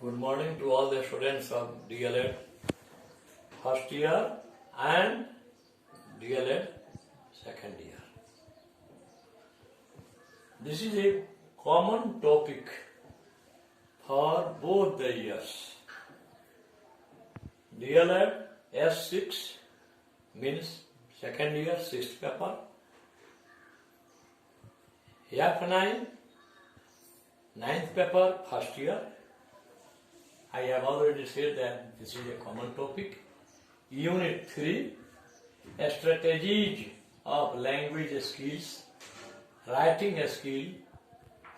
Good morning to all the students of DLED first year and DLED second year. This is a common topic for both the years. DLED S6 means second year, sixth paper. F9, ninth paper, first year. I have already said that this is a common topic. Unit 3, strategies of language skills, writing skill,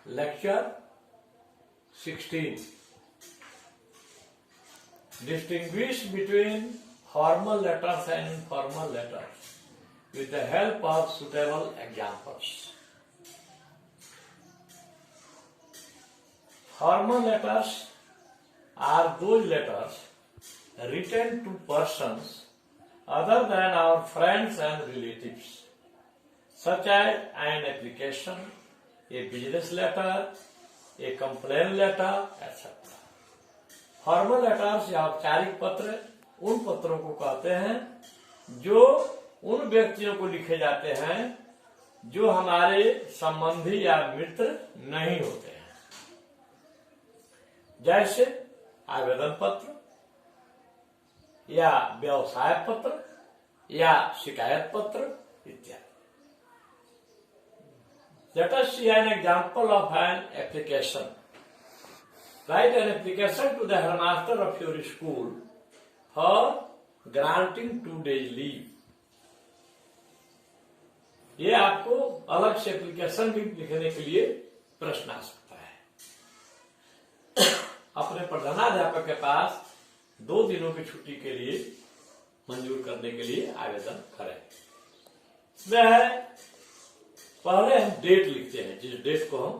lecture 16. Distinguish between formal letters and informal letters with the help of suitable examples. Formal letters are those letters written to persons other than our friends and relatives, such as an application, a business letter, a complaint letter, etc. Formal letters या औपचारिक पत्र उन पत्रों को कहते हैं जो उन व्यक्तियों को लिखे जाते हैं जो हमारे संबंधी या मित्र नहीं होते हैं, जैसे आवेदन पत्र या व्यवसाय पत्र या शिकायत पत्र इत्यादि. Let us see an example of an application. Write an application to the headmaster of your school for granting 2 days leave. ये आपको अलग से एप्लीकेशन भी लिखने के लिए प्रश्न आ सकता है. अपने प्रधानाध्यापक के पास 2 दिनों की छुट्टी के लिए मंजूर करने के लिए आवेदन करें. इसमें है, पहले हम डेट लिखते हैं, जिस डेट को हम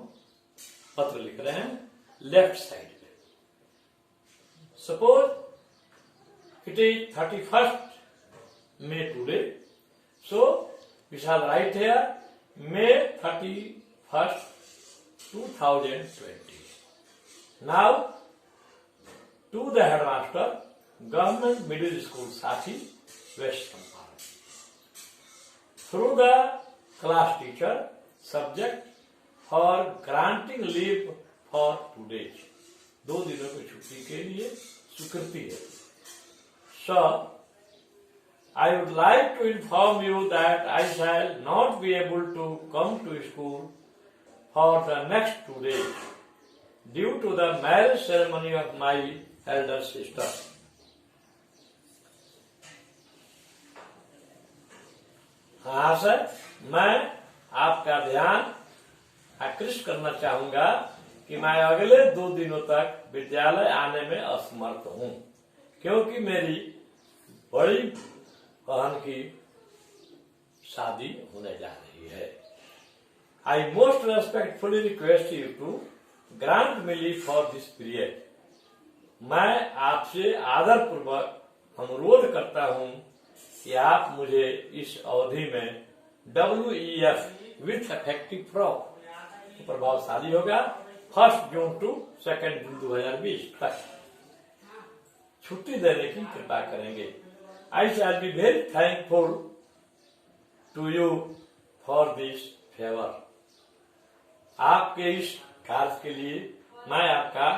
पत्र लिख रहे हैं लेफ्ट साइड पे. Suppose it is 31st May today, so we shall write here May 31st, 2020. Now to the headmaster, Government Middle School Sathi, West Champaran. Through the class teacher, subject for granting leave for 2 days. 2 दिनों की छुट्टी के लिए स्वीकृति है. Sir, I would like to inform you that I shall not be able to come to school for the next 2 days due to the marriage ceremony of my elder sister. हाँ sir, मैं आपका ध्यान आकृष्ट करना चाहूंगा कि मैं अगले 2 दिनों तक विद्यालय आने में असमर्थ हूं क्योंकि मेरी बड़ी बहन की शादी होने जा रही है. I most respectfully request you to grant me leave for this period. मैं आपसे आदर पूर्वक अनुरोध करता हूं कि आप मुझे इस अवधि में WEF with effective from प्रभावशाली होगा 1 June to 2 June 2020 तक छुट्टी देने की कृपा करेंगे. I shall be very thankful to you for this favor. आपके इस कार्य के लिए मैं आपका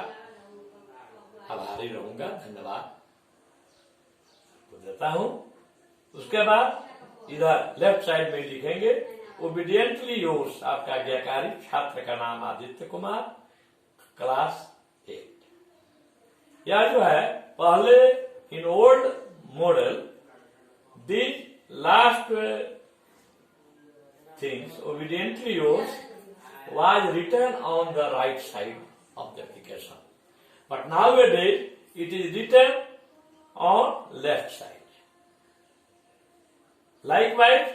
आभारी रहूंगा. धन्यवाद देता हूं. उसके बाद इधर लेफ्ट साइड में लिखेंगे ओबीडियंटली योर्स, आपका आज्ञाकारी छात्र का नाम आदित्य कुमार, क्लास 8. यह जो है पहले in old model the last things obediently yours was written on the right side of the application, but nowadays it is written on left side. Likewise,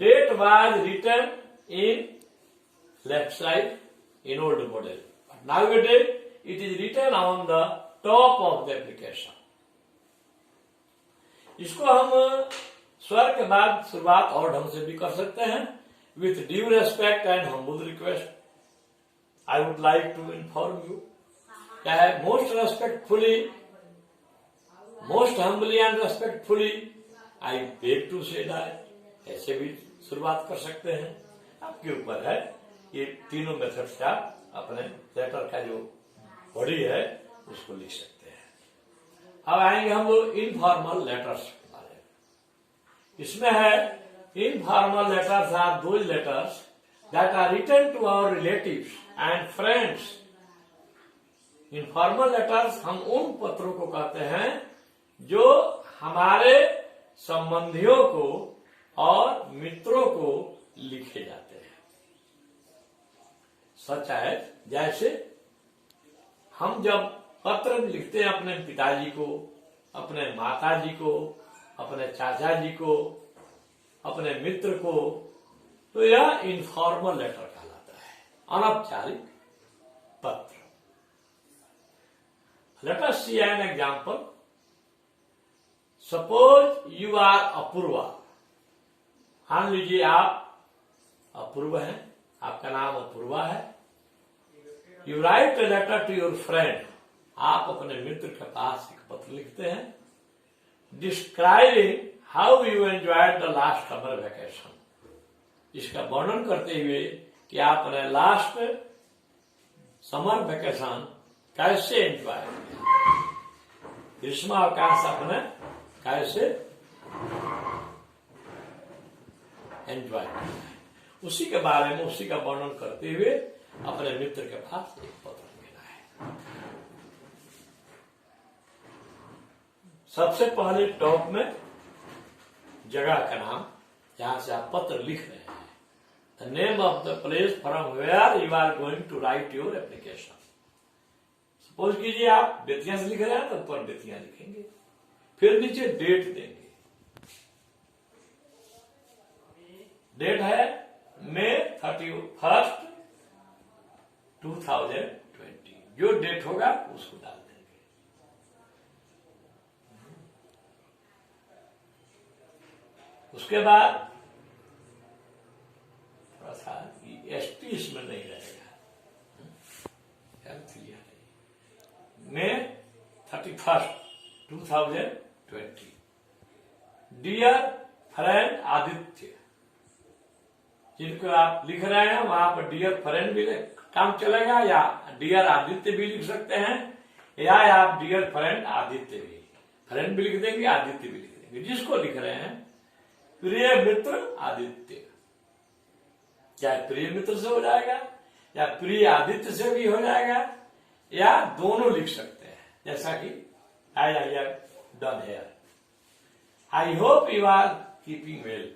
date was written in left side in old model, but nowadays it is written on the top of the application. इसको हम स्वर के बाद शुरुआत और ढंग से भी कर सकते हैं. With due respect and humble request, I would like to inform you क्या है, most respectfully, most humbly and respectfully I beg to say that, ऐसे भी शुरुआत कर सकते हैं। आपके ऊपर है, ये तीनों मेथड से आप अपने लेटर का जो बॉडी है उसको लिख सकते हैं। अब आएंगे हम लोग इनफॉर्मल लेटर्स के बारे में। इसमें है informal letters are those letters that are written to our relatives and friends. Informal letters हम उन पत्रों को कहते हैं जो हमारे संबंधियों को और मित्रों को लिखे जाते हैं। सच है, जैसे हम जब पत्र लिखते हैं अपने पिताजी को, अपने माताजी को, अपने चाचा जी को, अपने मित्र को, तो यह इनफॉर्मल लेटर कहलाता है, अनौपचारिक पत्र। Let us see an example. Suppose you are Apurva. मान लीजिए आप अपूर्व हैं, आपका नाम अपूर्वा है। You write a letter to your friend. आप अपने मित्र के पास एक पत्र लिखते हैं describing how you enjoyed the last summer vacation. इसका वर्णन करते हुए कि आपने लास्ट समर वेकेशन कैसे एंजॉय किया, ग्रीष्मावकाश आपने कैसे एंजॉय किया, उसी के बारे में, उसी का वर्णन करते हुए अपने मित्र के पास एक पत्र लिखना है। सबसे पहले टॉप में जगह का नाम, जहां से आप पत्र लिख रहे हैं, the name of the place from where you are going to write your application. Suppose कीजिए आप बेतिया से लिख रहे हैं तो ऊपर बेतिया लिखेंगे, फिर नीचे डेट देंगे। डेट है May 31, 2020। जो डेट होगा उसको डाल देंगे। उसके बाद थोड़ा सा एसटी इसमें नहीं रहेगा, May 31, 2020। डियर फ्रेंड आदित्य, जिनको आप लिख रहे हैं वहां पर डियर फ्रेंड भी काम चलेगा, या डियर आदित्य भी लिख सकते हैं, या आप डियर फ्रेंड आदित्य भी, फ्रेंड भी लिख देंगे, आदित्य भी लिख देंगे। जिसको लिख रहे हैं प्रिय मित्र आदित्य, चाहे प्रिय मित्र से हो जाएगा या प्रिय आदित्य से भी हो जाएगा, या दोनों लिख सकते हैं, जैसा कि I have done here. I hope you are keeping well.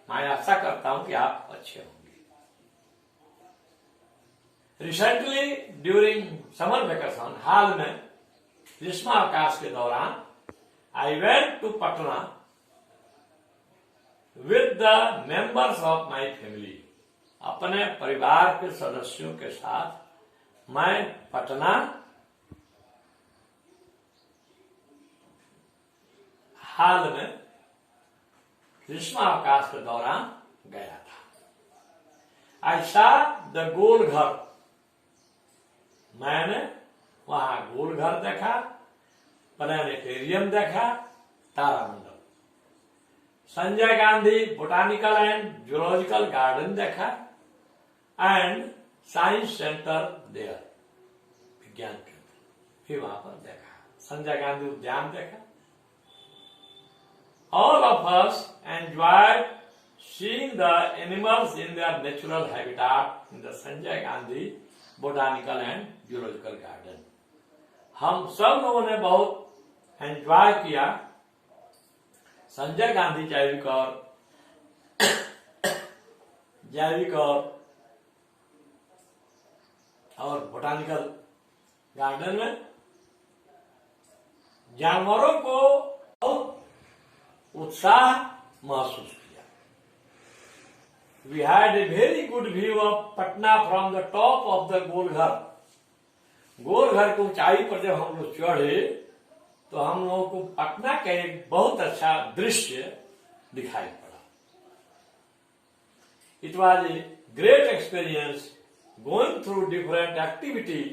मैं आशा करता हूं कि आप अच्छे होंगे। रिसेंटली ड्यूरिंग समर वेकेशन, हाल में ग्रीष्मावकाश के दौरान, I went to Patna with the members of my family. अपने परिवार के सदस्यों के साथ मैं पटना हाल में ग्रीष्मावकाश के दौरान गया था। आई सॉ द गोल घर। मैंने वहां गोल घर देखा, प्लेनेटेरियम देखा, तारामंडल। Sanjay Gandhi botanical and zoological garden देखा, एंड साइंस सेंटर देयर, विज्ञान केंद्र भी वहां पर देखा। संजय गांधी उद्यान देखा। All of us enjoyed seeing the animals in their natural habitat in the Sanjay Gandhi Botanical and Zoological Garden। हम सब लोगों ने बहुत एंजॉय किया संजय गांधी जैविक और बोटानिकल गार्डन में। जानवरों को बहुत उत्साह महसूस किया। We had a very good view of Patna from the top of the Golghar. Golghar की ऊंचाई पर जब हम लोग चढ़े तो हम लोगों को पटना का एक बहुत अच्छा दृश्य दिखाई पड़ा। It was a great experience going through different activities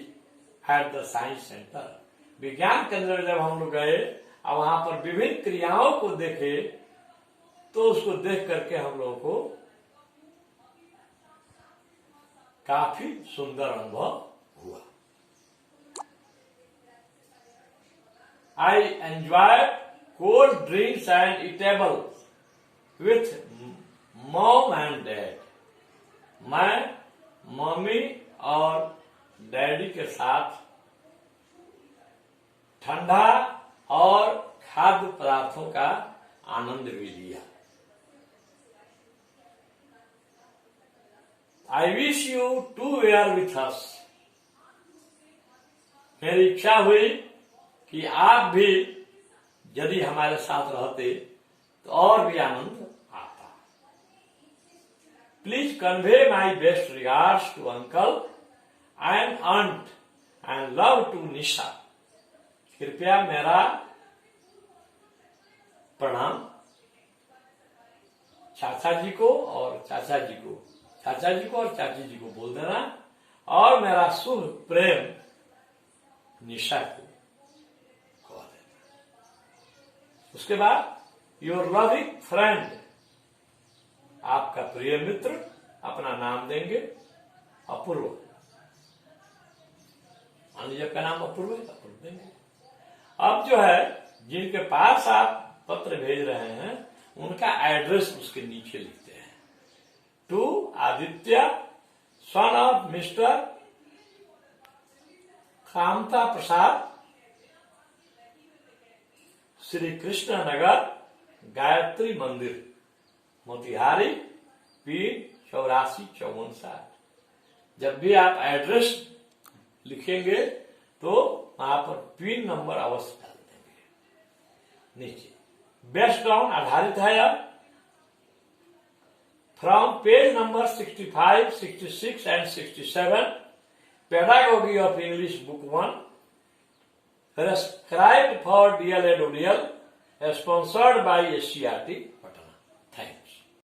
at the science centre. विज्ञान केंद्र में जब हम लोग गए और वहां पर विभिन्न क्रियाओं को देखे तो उसको देख करके हम लोगों को काफी सुंदर अनुभव हुआ। I enjoyed cold drinks and eatables with mom and dad. मैं मम्मी और डैडी के साथ ठंडा और खाद्य पदार्थों का आनंद भी लिया। I wish you to were with us. मेरी इच्छा हुई कि आप भी यदि हमारे साथ रहते तो और भी आनंद आता। Please convey my best regards to uncle and aunt and love to Nisha. कृपया मेरा प्रणाम चाचा जी को और चाचा जी को, चाचा जी को और चाची जी को बोल देना, और मेरा शुभ प्रेम निशा को कह देना। उसके बाद योर लविंग फ्रेंड, आपका प्रिय मित्र, अपना नाम देंगे अपूर्व। मान लीजिए आपका नाम अपूर्व है, अपूर्व देंगे। अब जो है जिनके पास आप पत्र भेज रहे हैं उनका एड्रेस उसके नीचे लिखते हैं। To Aditya, son of mister Kamta Prasad, Shri Krishna Nagar, Gayatri Mandir, Motihari, pin 845460। जब भी आप एड्रेस लिखेंगे तो वहां पर पिन नंबर अवश्य डाल देंगे नीचे। बेस्ड ऑन, आधारित है अब, from page number 65, 66 and 67, pedagogy of English book 1, prescribed for DLED ODL, sponsored by SCRT,